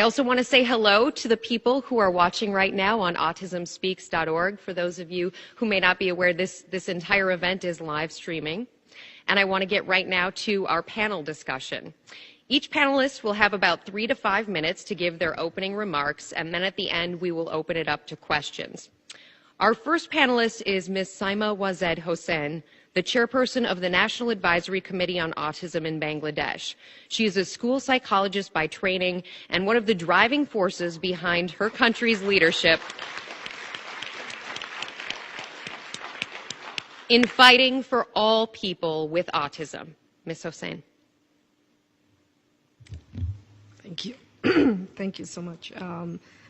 I also want to say hello to the people who are watching right now on autismspeaks.org. For those of you who may not be aware, this entire event is live streaming. And I want to get right now to our panel discussion. Each panelist will have about 3 to 5 minutes to give their opening remarks, and then at the end we will open it up to questions. Our first panelist is Ms. Saima Wazed Putul, the chairperson of the National Advisory Committee on Autism in Bangladesh. She is a school psychologist by training and one of the driving forces behind her country's leadership in fighting for all people with autism. Ms. Hossain. Thank you. Thank you so much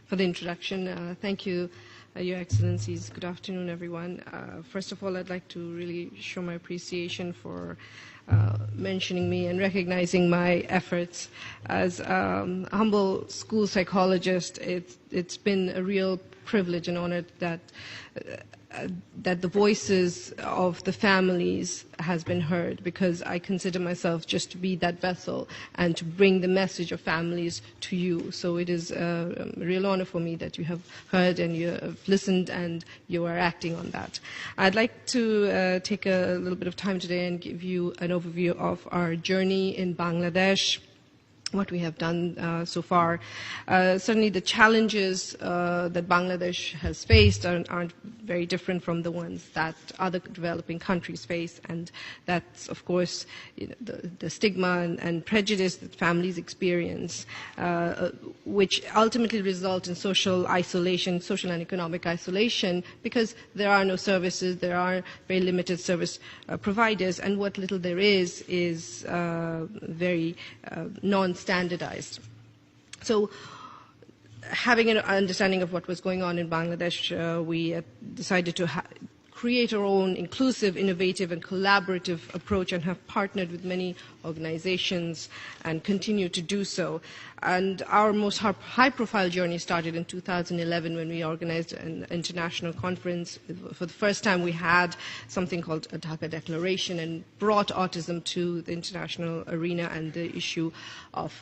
for the introduction. Thank you, Your Excellencies. Good afternoon, everyone. First of all, I'd like to really show my appreciation for mentioning me and recognizing my efforts. As a humble school psychologist, it's been a real privilege and honor that the voices of the families has been heard, because I consider myself just to be that vessel and to bring the message of families to you. So it is a real honor for me that you have heard and you have listened and you are acting on that. I'd like to take a little bit of time today and give you an overview of our journey in Bangladesh, what we have done so far. Certainly the challenges that Bangladesh has faced aren't very different from the ones that other developing countries face, and that's, of course, the stigma and prejudice that families experience, which ultimately result in social isolation, social and economic isolation, because there are no services, there are very limited service providers, and what little there is very non-standardized. So, having an understanding of what was going on in Bangladesh, we decided to create our own inclusive, innovative, and collaborative approach, and have partnered with many organizations and continue to do so. And our most high-profile journey started in 2011 when we organized an international conference. For the first time, we had something called a Dhaka Declaration and brought autism to the international arena and the issue of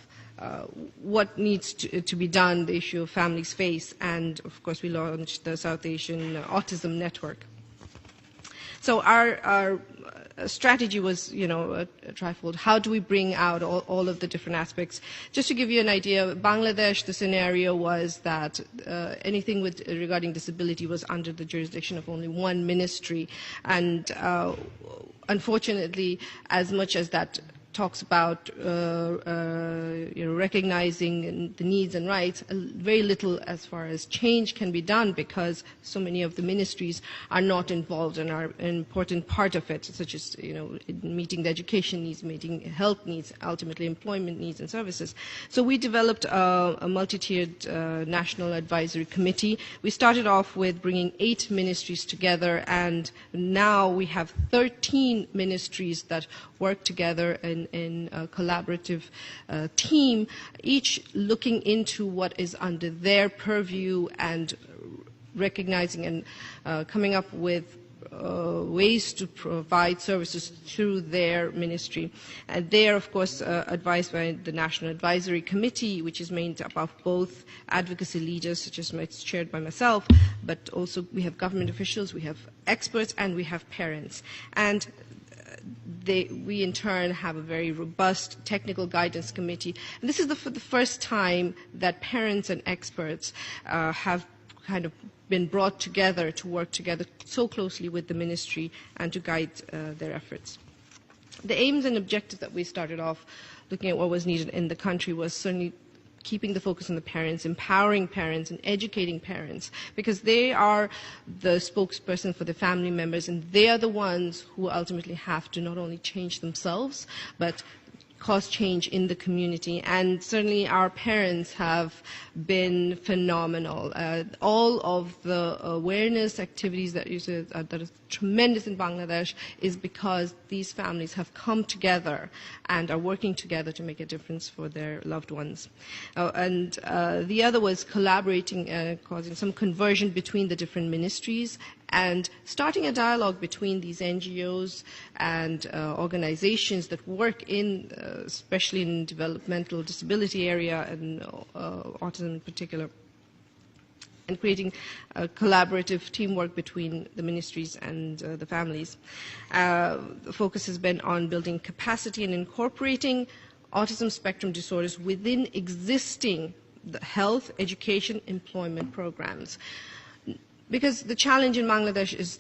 what needs to be done, the issue of families face, and of course we launched the South Asian Autism Network. So our strategy was, a trifold. How do we bring out all of the different aspects? Just to give you an idea, Bangladesh, the scenario was that anything regarding disability was under the jurisdiction of only one ministry, and unfortunately, as much as that talks about recognizing the needs and rights, very little as far as change can be done, because so many of the ministries are not involved and are an important part of it, such as meeting the education needs, meeting health needs, ultimately employment needs and services. So we developed a multi-tiered national advisory committee. We started off with bringing 8 ministries together, and now we have 13 ministries that work together in a collaborative team, each looking into what is under their purview and recognizing and coming up with ways to provide services through their ministry. And they are, of course, advised by the National Advisory Committee, which is made up of both advocacy leaders, such as it's chaired by myself, but also we have government officials, we have experts, and we have parents. And we in turn have a very robust technical guidance committee. And this is the first time that parents and experts have kind of been brought together to work together so closely with the ministry and to guide their efforts. The aims and objectives that we started off looking at what was needed in the country was certainly keeping the focus on the parents, empowering parents and educating parents, because they are the spokesperson for the family members, and they are the ones who ultimately have to not only change themselves, but cause change in the community. And certainly our parents have been phenomenal. All of the awareness activities that tremendous in Bangladesh is because these families have come together and are working together to make a difference for their loved ones. The other was collaborating, causing some conversion between the different ministries and starting a dialogue between these NGOs and organizations that work in, especially in developmental disability area and autism in particular, and creating a collaborative teamwork between the ministries and the families. The focus has been on building capacity and incorporating autism spectrum disorders within existing health, education, employment programs. Because the challenge in Bangladesh is,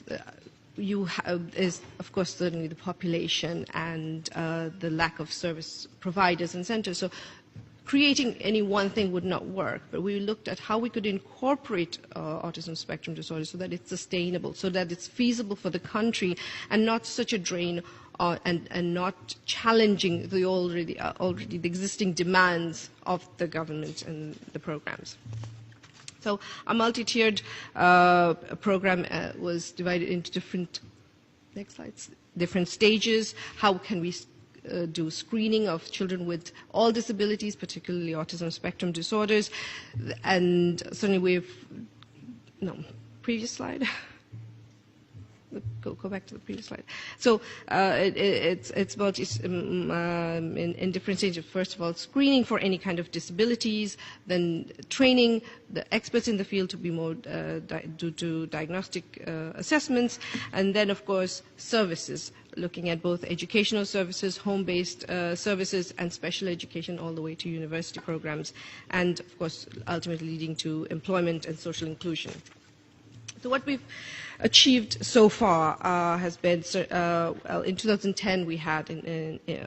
is of course, certainly the population and the lack of service providers and centers. So creating any one thing would not work, but we looked at how we could incorporate autism spectrum disorder so that it's sustainable, so that it's feasible for the country and not such a drain and not challenging the already the existing demands of the government and the programs. So a multi-tiered program was divided into different, next slides, different stages. How can we do screening of children with all disabilities, particularly autism spectrum disorders? And certainly previous slide. Go back to the previous slide. So it's about in different stages. First of all, screening for any kind of disabilities, then training the experts in the field to be more do diagnostic assessments, and then of course services, looking at both educational services, home-based services, and special education all the way to university programs, and of course ultimately leading to employment and social inclusion. So what we've achieved so far has been, in 2010 we had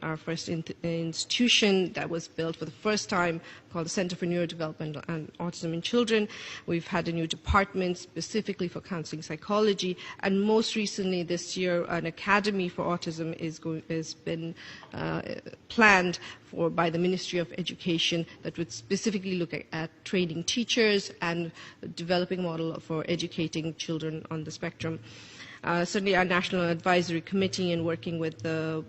our first institution that was built for the first time called the Center for Neurodevelopmental and Autism in Children. We've had a new department specifically for counseling psychology, and most recently this year an academy for autism has been planned by the Ministry of Education that would specifically look at training teachers and developing a model for educating children on the spectrum. Certainly our National Advisory Committee and working with the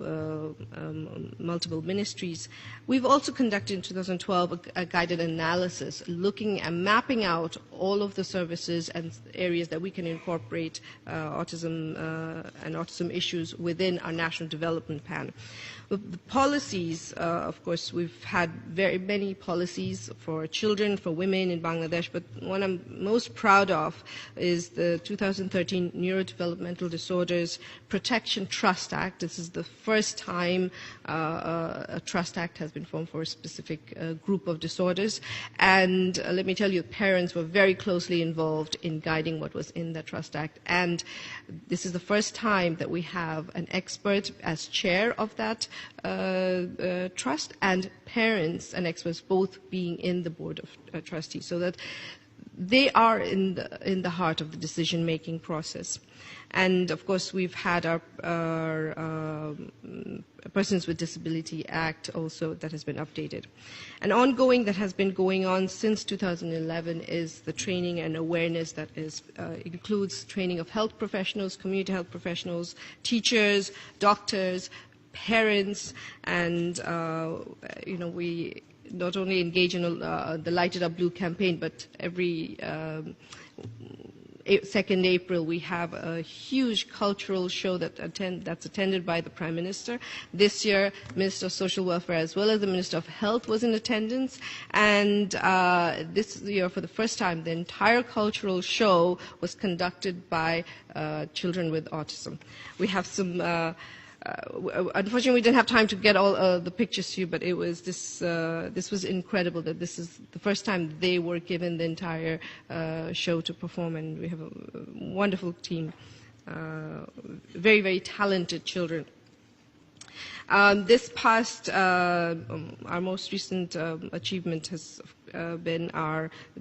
multiple ministries. We've also conducted in 2012 a guided analysis looking and mapping out all of the services and areas that we can incorporate autism and autism issues within our national development plan. The policies, of course, we've had very many policies for children, for women in Bangladesh, but one I'm most proud of is the 2013 Neurodevelopmental Disorders Protection Trust Act. This is the first time a trust act has been formed for a specific group of disorders. And let me tell you, parents were very closely involved in guiding what was in the trust act. And this is the first time that we have an expert as chair of that trust, and parents and experts both being in the board of trustees, so that they are in the heart of the decision-making process. And of course, we've had our Persons with Disability Act also that has been updated. And ongoing that has been going on since 2011 is the training and awareness that includes training of health professionals, community health professionals, teachers, doctors, parents, and we not only engage in the Lighted Up Blue campaign, but every 2nd April we have a huge cultural show that's attended by the Prime Minister. This year, Minister of Social Welfare as well as the Minister of Health was in attendance, and this year for the first time the entire cultural show was conducted by children with autism. We have some unfortunately, we didn't have time to get all the pictures to you, but it was this was incredible that this is the first time they were given the entire show to perform, and we have a wonderful team, very, very talented children. This past, our most recent achievement has been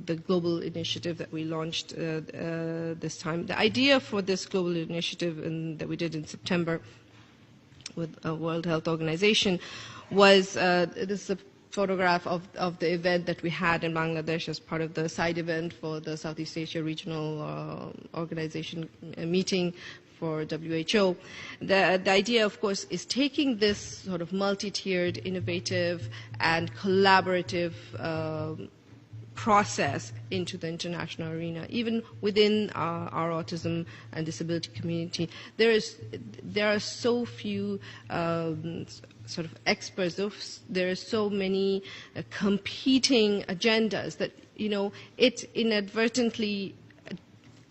the global initiative that we launched this time. The idea for this global initiative that we did in September with a World Health Organization was this is a photograph of the event that we had in Bangladesh as part of the side event for the Southeast Asia Regional Organization meeting for WHO. The idea, of course, is taking this sort of multi-tiered, innovative, and collaborative process into the international arena. Even within our autism and disability community, there are so few sort of experts. There are so many competing agendas that, it inadvertently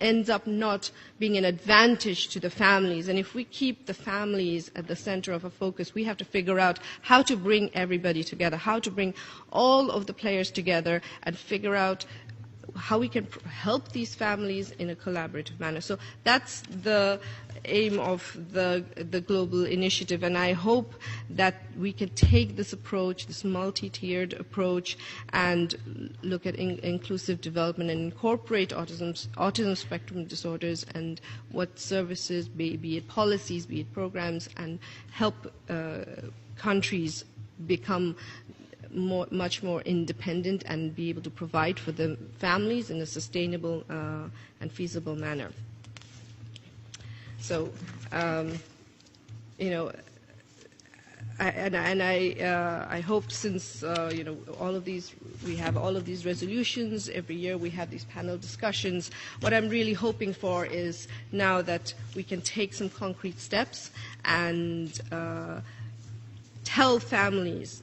ends up not being an advantage to the families. And if we keep the families at the center of a focus, we have to figure out how to bring everybody together, how to bring all of the players together and figure out how we can help these families in a collaborative manner. So that's the aim of the global initiative, and I hope that we can take this approach, this multi-tiered approach, and look at inclusive development and incorporate autism spectrum disorders and what services, be it policies, be it programs, and help countries become much more independent and be able to provide for the families in a sustainable and feasible manner. So, I hope since all of these, we have all of these resolutions every year. We have these panel discussions. What I'm really hoping for is now that we can take some concrete steps and tell families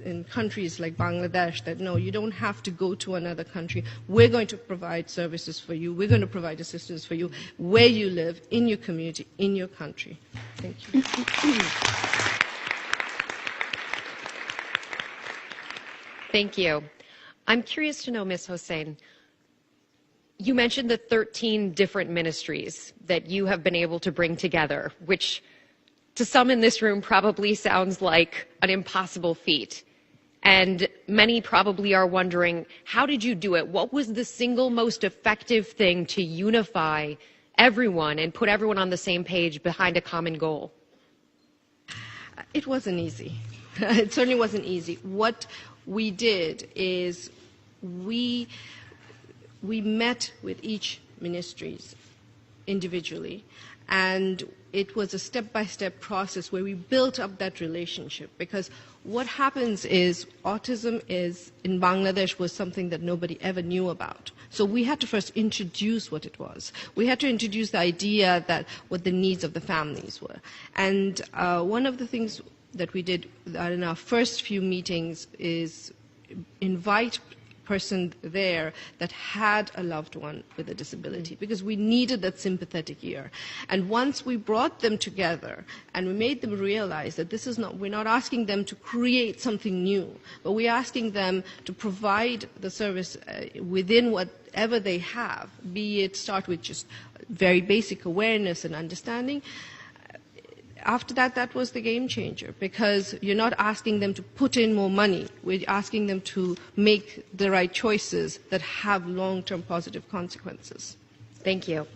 in countries like Bangladesh that, no, you don't have to go to another country. We're going to provide services for you. We're going to provide assistance for you where you live, in your community, in your country. Thank you. Thank you. I'm curious to know, Ms. Hossain, you mentioned the 13 different ministries that you have been able to bring together, which to some in this room probably sounds like an impossible feat. And many probably are wondering, how did you do it? What was the single most effective thing to unify everyone and put everyone on the same page behind a common goal? It wasn't easy. It certainly wasn't easy. What we did is we met with each ministries individually, and it was a step-by-step process where we built up that relationship, because what happens is autism in Bangladesh was something that nobody ever knew about. So we had to first introduce what it was. We had to introduce the idea that what the needs of the families were. And one of the things that we did in our first few meetings is invite person there that had a loved one with a disability, because we needed that sympathetic ear. And once we brought them together and we made them realize that this is not, we're not asking them to create something new, but we're asking them to provide the service within whatever they have, be it start with just very basic awareness and understanding. After that, that was the game changer, because you're not asking them to put in more money. We're asking them to make the right choices that have long-term positive consequences. Thank you.